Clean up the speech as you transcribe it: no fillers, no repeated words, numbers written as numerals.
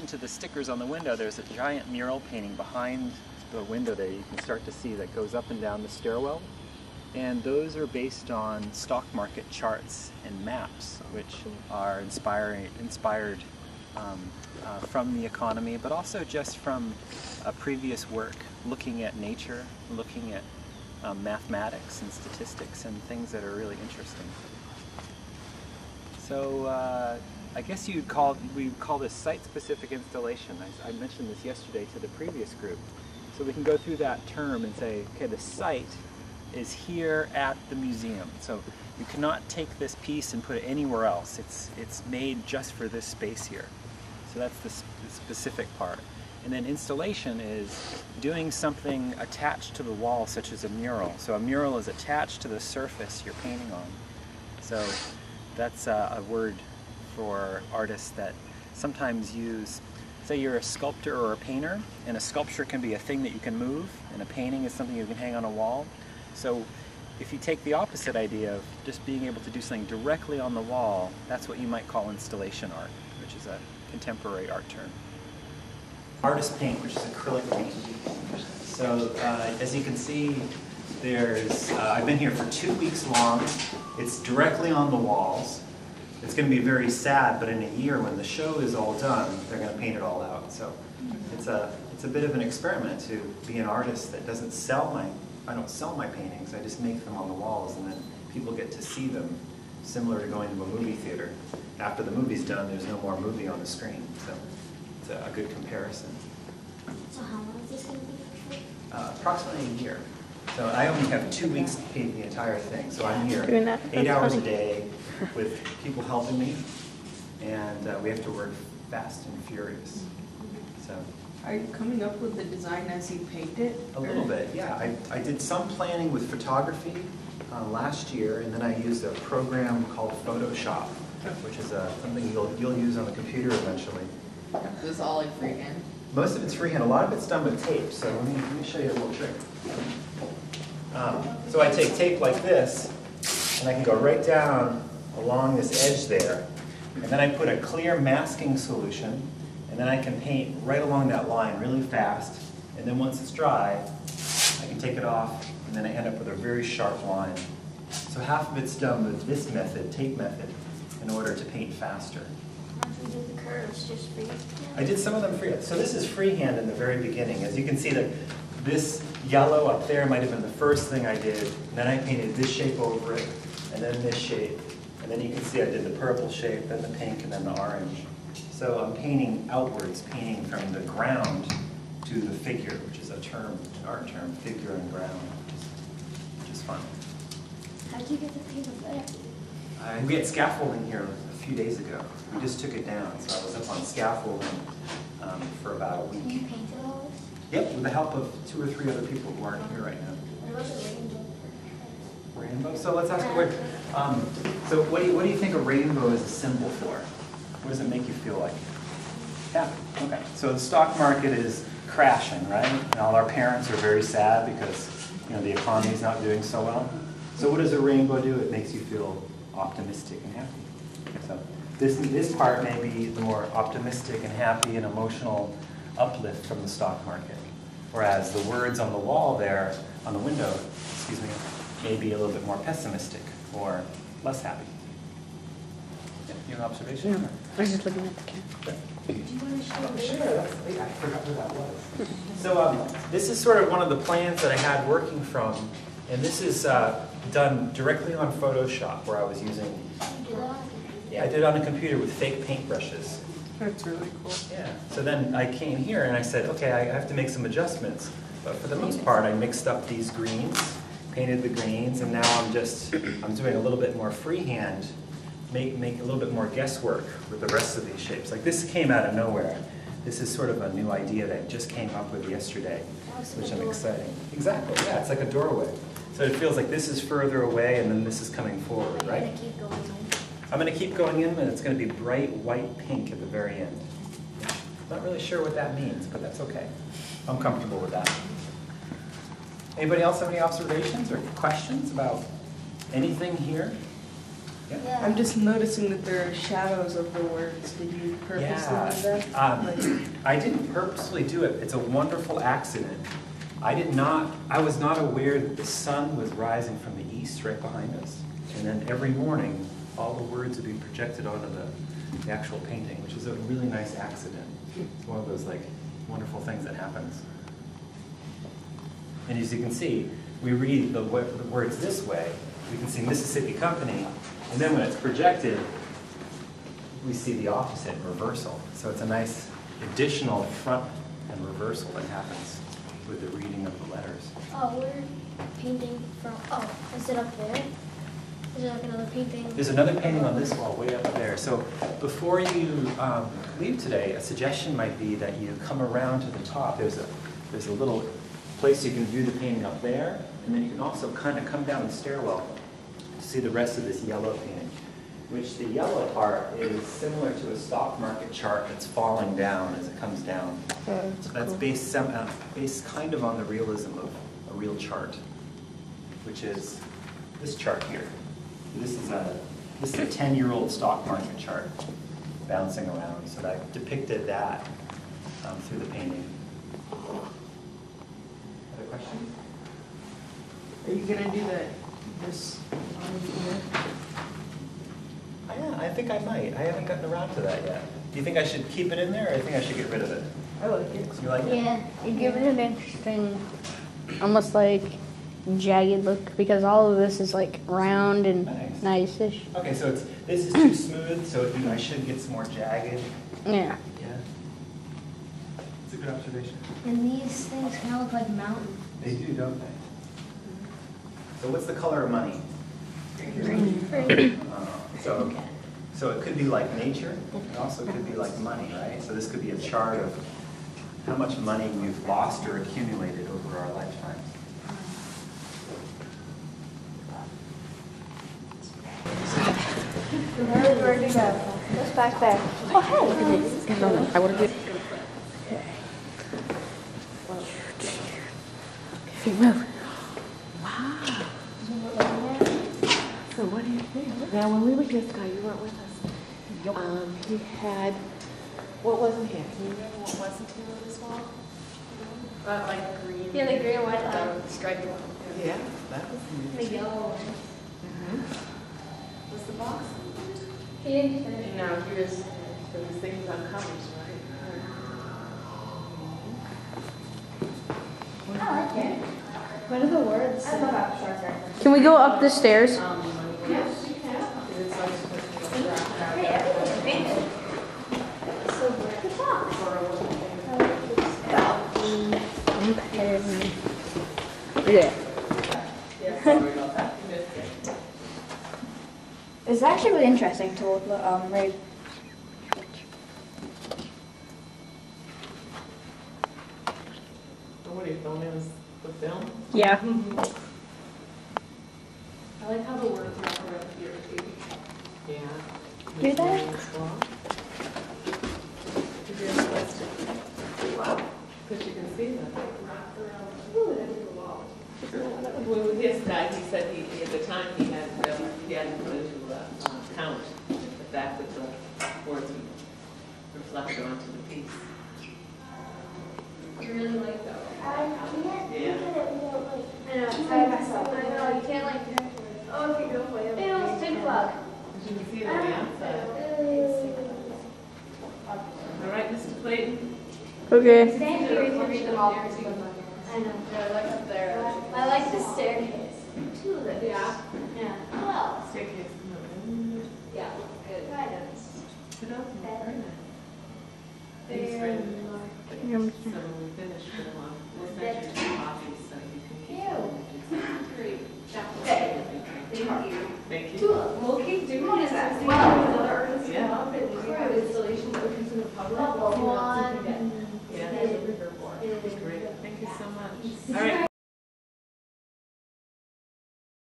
addition to the stickers on the window, there's a giant mural painting behind the window there you can start to see that goes up and down the stairwell. And those are based on stock market charts and maps, which are inspired from the economy, but also just from previous work looking at nature, looking at mathematics and statistics and things that are really interesting. So I guess we call this site-specific installation. I mentioned this yesterday to the previous group. So we can go through that term and say, okay, the site is here at the museum. So you cannot take this piece and put it anywhere else. It's made just for this space here. So that's the specific part. And then installation is doing something attached to the wall, such as a mural. So a mural is attached to the surface you're painting on. So that's a word for artists that sometimes use, say you're a sculptor or a painter, and a sculpture can be a thing that you can move, and a painting is something you can hang on a wall. So if you take the opposite idea of just being able to do something directly on the wall, that's what you might call installation art, which is a contemporary art term. Artist paint, which is acrylic paint. So as you can see, I've been here for 2 weeks long. It's directly on the walls. It's going to be very sad, but in a year when the show is all done, they're going to paint it all out. So it's a bit of an experiment to be an artist that doesn't I don't sell my paintings, I just make them on the walls, and then people get to see them, similar to going to a movie theater. After the movie's done, there's no more movie on the screen, so it's a good comparison. So how long is this going to be for? Approximately a year. So I only have 2 weeks to paint the entire thing, so I'm here 8 hours a day with people helping me, and we have to work fast and furious. So. Are you coming up with the design as you paint it? A little bit, yeah. I did some planning with photography last year, and then I used a program called Photoshop, which is something you'll use on the computer eventually. Is this all like freehand? Most of it's freehand. A lot of it's done with tape. So let me show you a little trick. So I take tape like this, and I can go right down along this edge there, and then I put a clear masking solution. And then I can paint right along that line really fast, and then once it's dry, I can take it off, and then I end up with a very sharp line. So half of it's done with this method, tape method, in order to paint faster. How do you do the curves? Just freehand? I did some of them freehand. So this is freehand in the very beginning. As you can see, this yellow up there might have been the first thing I did, and then I painted this shape over it, and then this shape, and then you can see I did the purple shape, then the pink, and then the orange. So I'm painting outwards, painting from the ground to the figure, which is an art term, figure and ground, which is fun. How did you get the paper back? We had scaffolding here a few days ago. We just took it down, so I was up on scaffolding for about a week. And you painted all this? Yep, with the help of 2 or 3 other people who aren't here right now. What about the rainbow? Rainbow? So let's ask the word. So what do you think a rainbow is a symbol for? What does it make you feel like? Happy. Okay. So the stock market is crashing, right? And all our parents are very sad because the economy is not doing so well. So what does a rainbow do? It makes you feel optimistic and happy. So this part may be the more optimistic and happy and emotional uplift from the stock market, whereas the words on the wall there, on the window, may be a little bit more pessimistic or less happy. Your observation? No, I was just looking at the camera. Do you want to show me? Sure, I forgot where that was. So this is sort of one of the plans that I had working from, and this is done directly on Photoshop, where I was using, I did it on a computer with fake paintbrushes. That's really cool. Yeah, so then I came here and I said, okay, I have to make some adjustments, but for the most part I mixed up these greens, painted the greens, and now I'm doing a little bit more freehand, make a little bit more guesswork with the rest of these shapes. Like this came out of nowhere. This is sort of a new idea that I just came up with yesterday, which I'm excited. Exactly, yeah, it's like a doorway. So it feels like this is further away and then this is coming forward, right? I'm going to keep going in, and it's going to be bright white pink at the very end. Not really sure what that means, but that's okay. I'm comfortable with that. Anybody else have any observations or questions about anything here? Yeah. I'm just noticing that there are shadows of the words. Did you purposely do that? I didn't purposely do it. It's a wonderful accident. I was not aware that the sun was rising from the east right behind us. And then every morning, all the words would be projected onto the actual painting, which is a really nice accident. It's one of those like wonderful things that happens. And as you can see, we read the words this way. We can see Mississippi Company, and then when it's projected, we see the opposite, reversal. So it's a nice additional front and reversal that happens with the reading of the letters. Oh, we're painting from, oh, is it up there? Is there like another painting? There's another painting on this wall way up there. So before you leave today, a suggestion might be that you come around to the top. There's a little place you can view the painting up there, and then you can also kind of come down the stairwell to see the rest of this yellow painting, which the yellow part is similar to a stock market chart that's falling down as it comes down. That's based kind of on the realism of a real chart, which is this chart here. This is a 10-year-old stock market chart bouncing around. So I depicted that through the painting. Other questions? Are you gonna do this on here? Yeah, I think I might. I haven't gotten around to that yet. Do you think I should keep it in there, or do you think I should get rid of it? I like it. You like it? Yeah. You give it an interesting, almost like jagged look, because all of this is like round and nice-ish. Okay, so this is too smooth, so I should get some more jagged. Yeah. Yeah. It's a good observation. And these things kind of look like mountains. They do, don't they? So what's the color of money? Green. So it could be like nature. It also could be like money, right? So this could be a chart of how much money we've lost or accumulated over our lifetimes. Where did it go? It's back there. Oh, hey, look at this. I want to do it. Feet move. Wow. So what do you think? Now, when we were here, Sky, you weren't with us. He had, what wasn't here? Can you remember what wasn't here on this wall? Like green. Yeah, the green and white striped one. Yeah, that was The yellow one. Was the box? He didn't finish. No, he was, there was things on covers, right? I like it. What are the words? I love abstract art. Can we go up the stairs? Yes, you can. It's like supposed to be like Hey, everything's painted. So where the box? Yeah. It's actually really interesting to read. What are you filming? The film? Yeah. I like how the words are up here too. Yeah. Do that? Because you can see them. Well, with his guy, he said at the time he hadn't put into account the fact that the words would reflect onto the piece. I really like that one. Yeah. I know, I know, you can't like, oh, if you go play it. It was too plug. You can see it on the outside. All right, Mr. Clayton? Okay. Thank you for reading them all. I know, they're like up there. I like the staircase. Two of them. Yeah. Yeah. Well, Staircase. yeah, good. Kind of. Good open, very nice. They're So when we finish, we'll send you some copies so you can keep them. Great. Thank you. Thank you. We'll keep doing What this is that? as Wow. another artist Yeah. come up and we have installations open to the public. One. Yeah, that's a river board. Great. Thank you so much. All right.